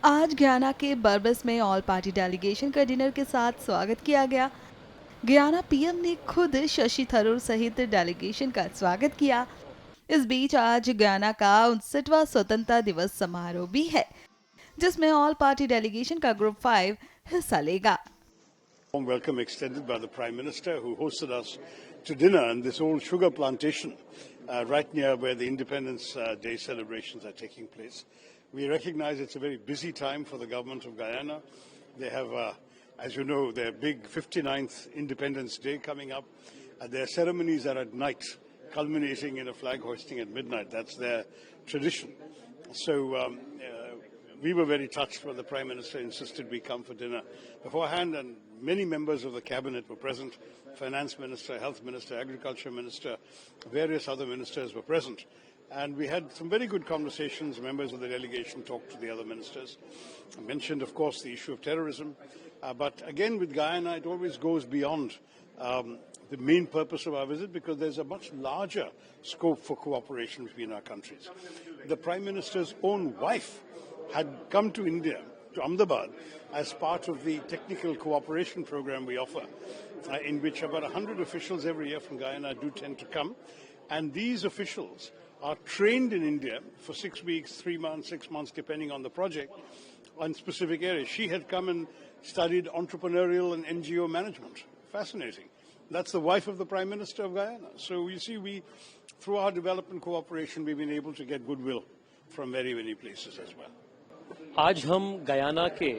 आज गयाना के बरबस में ऑल पार्टी डेलीगेशन का डिनर के साथ स्वागत किया गया। गयाना पीएम ने खुद शशि थरूर सहित डेलीगेशन का स्वागत किया। इस बीच आज गयाना का 59वां स्वतंत्रता दिवस समारोह भी है, जिसमें ऑल पार्टी डेलीगेशन का ग्रुप 5 हिस्सा लेगा। Warm welcome extended by the Prime Minister, who hosted us to dinner in this old sugar plantation right near where the Independence Day celebrations are taking place. We recognize it's a very busy time for the government of Guyana. They have, as you know, their big 59th Independence Day coming up. Their ceremonies are at night, culminating in a flag hoisting at midnight. That's their tradition. So we were very touched when the Prime Minister insisted we come for dinner beforehand, and many members of the Cabinet were present. Finance Minister, Health Minister, Agriculture Minister, various other ministers were present. And we had some very good conversations. Members of the delegation talked to the other ministers. I mentioned, of course, the issue of terrorism. But again, with Guyana, it always goes beyond the main purpose of our visit, because there's a much larger scope for cooperation between our countries. The Prime Minister's own wife had come to India, to Ahmedabad, as part of the technical cooperation program we offer, in which about 100 officials every year from Guyana do tend to come. And these officials are trained in India for 6 weeks, 3 months, 6 months, depending on the project, on specific areas. She had come and studied entrepreneurial and NGO management. Fascinating. That's the wife of the Prime Minister of Guyana. So you see, through our development cooperation, we've been able to get goodwill from very many places as well. आज हम Guyana के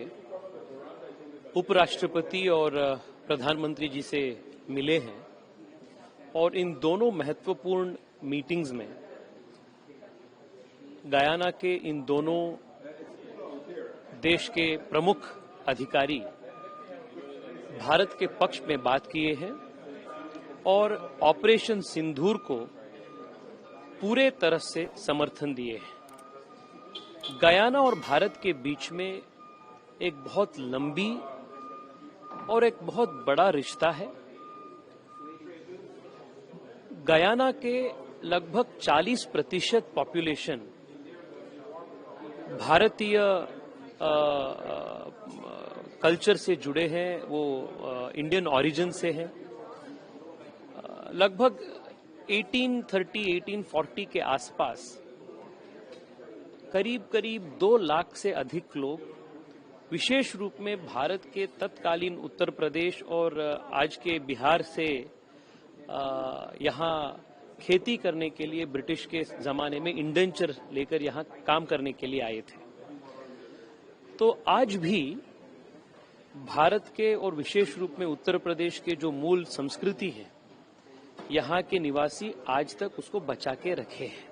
उपराष्ट्रपति और प्रधानमंत्री जी से मिले हैं और इन दोनों महत्वपूर्ण मीटिंग्स में गयाना के इन दोनों देश के प्रमुख अधिकारी भारत के पक्ष में बात किए हैं और ऑपरेशन सिंदूर को पूरे तरह से समर्थन दिए हैं। गयाना और भारत के बीच में एक बहुत लंबी और एक बहुत बड़ा रिश्ता है। गयाना के लगभग 40% पॉपुलेशन भारतीय कल्चर से जुड़े हैं, वो इंडियन ओरिजिन से हैं। लगभग 1840 के आसपास करीब 2 लाख से अधिक लोग विशेष रूप में भारत के तत्कालीन उत्तर प्रदेश और आज के बिहार से यहाँ खेती करने के लिए ब्रिटिश के जमाने में इंडेंचर लेकर यहाँ काम करने के लिए आए थे। तो आज भी भारत के और विशेष रूप में उत्तर प्रदेश के जो मूल संस्कृति है, यहाँ के निवासी आज तक उसको बचा के रखे हैं।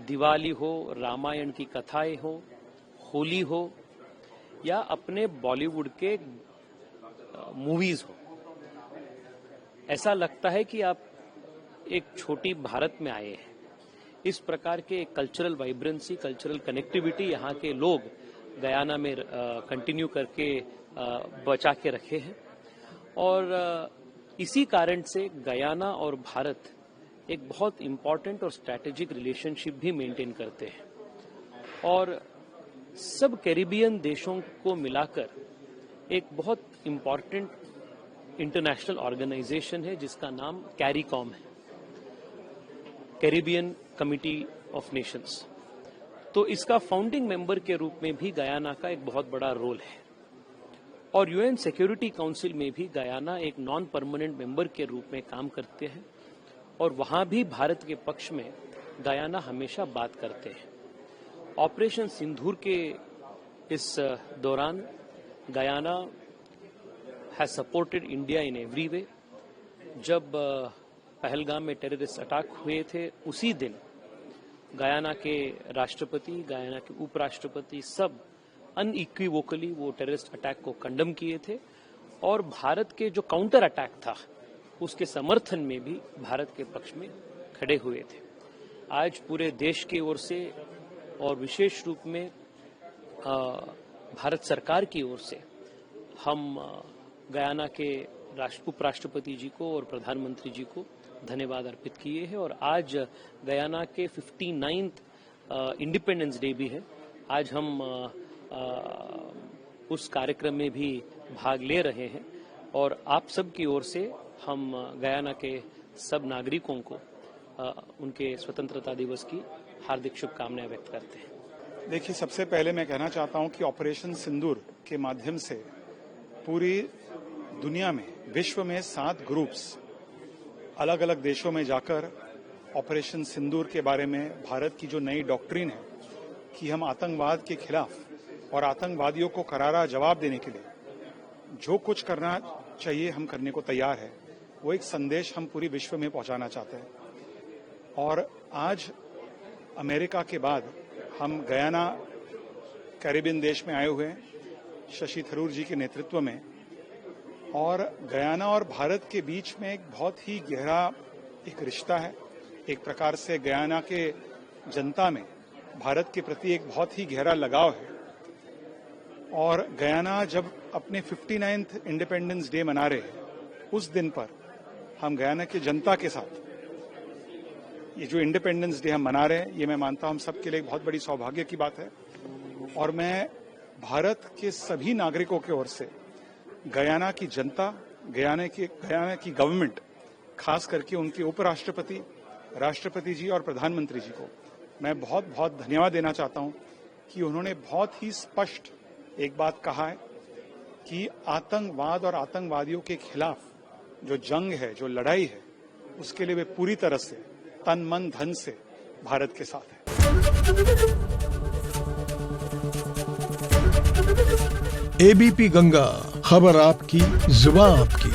दिवाली हो, रामायण की कथाएं हो, होली हो या अपने बॉलीवुड के मूवीज हो, ऐसा लगता है कि आप एक छोटी भारत में आए हैं। इस प्रकार के कल्चरल वाइब्रेंसी, कल्चरल कनेक्टिविटी यहाँ के लोग गयाना में कंटिन्यू करके बचा के रखे हैं और इसी कारण से गयाना और भारत एक बहुत इम्पॉर्टेंट और स्ट्रैटेजिक रिलेशनशिप भी मेंटेन करते हैं और सब कैरिबियन देशों को मिलाकर एक बहुत इम्पॉर्टेंट इंटरनेशनल ऑर्गेनाइजेशन है जिसका नाम कैरिकॉम है, कैरिबियन कमिटी ऑफ नेशंस। तो इसका फाउंडिंग मेंबर के रूप में भी गयाना का एक बहुत बड़ा रोल है और यूएन सिक्योरिटी काउंसिल में भी गयाना एक नॉन परमानेंट मेंबर के रूप में काम करते हैं और वहां भी भारत के पक्ष में गयाना हमेशा बात करते हैं। ऑपरेशन सिंदूर के इस दौरान Guyana has supported India in every way. जब पहलगाम में टेररिस्ट अटैक हुए थे, उसी दिन गयाना के राष्ट्रपति, गयाना के उपराष्ट्रपति सब अनइक्विवोकली वो टेररिस्ट अटैक को कंडम किए थे और भारत के जो काउंटर अटैक था उसके समर्थन में भी भारत के पक्ष में खड़े हुए थे। आज पूरे देश की ओर से और विशेष रूप में भारत सरकार की ओर से हम गयाना के उपराष्ट्रपति जी को और प्रधानमंत्री जी को धन्यवाद अर्पित किए हैं और आज गयाना के 59th इंडिपेंडेंस डे भी है। आज हम उस कार्यक्रम में भी भाग ले रहे हैं और आप सब की ओर से हम गयाना के सब नागरिकों को उनके स्वतंत्रता दिवस की हार्दिक शुभकामनाएं व्यक्त करते हैं। देखिए, सबसे पहले मैं कहना चाहता हूं कि ऑपरेशन सिंदूर के माध्यम से पूरी दुनिया में, विश्व में 7 ग्रुप्स अलग अलग देशों में जाकर ऑपरेशन सिंदूर के बारे में भारत की जो नई डॉक्ट्रिन है कि हम आतंकवाद के खिलाफ और आतंकवादियों को करारा जवाब देने के लिए जो कुछ करना चाहिए हम करने को तैयार है, वो एक संदेश हम पूरी विश्व में पहुंचाना चाहते हैं। और आज अमेरिका के बाद हम गयाना कैरिबियन देश में आए हुए हैं शशि थरूर जी के नेतृत्व में, और गयाना और भारत के बीच में एक बहुत ही गहरा एक रिश्ता है। एक प्रकार से गयाना के जनता में भारत के प्रति एक बहुत ही गहरा लगाव है। और गयाना जब अपने 59th इंडिपेंडेंस डे मना रहे हैं, उस दिन पर हम गयाना की जनता के साथ ये जो इंडिपेंडेंस डे हम मना रहे हैं, ये मैं मानता हूं हम सबके लिए एक बहुत बड़ी सौभाग्य की बात है। और मैं भारत के सभी नागरिकों की ओर से गयाना की जनता, गयाना की गवर्नमेंट, खास करके उनके उपराष्ट्रपति, राष्ट्रपति जी और प्रधानमंत्री जी को मैं बहुत बहुत धन्यवाद देना चाहता हूं कि उन्होंने बहुत ही स्पष्ट एक बात कहा है कि आतंकवाद और आतंकवादियों के खिलाफ जो जंग है, जो लड़ाई है, उसके लिए वे पूरी तरह से तन मन धन से भारत के साथ है। एबीपी गंगा, खबर आपकी, जुबान आपकी।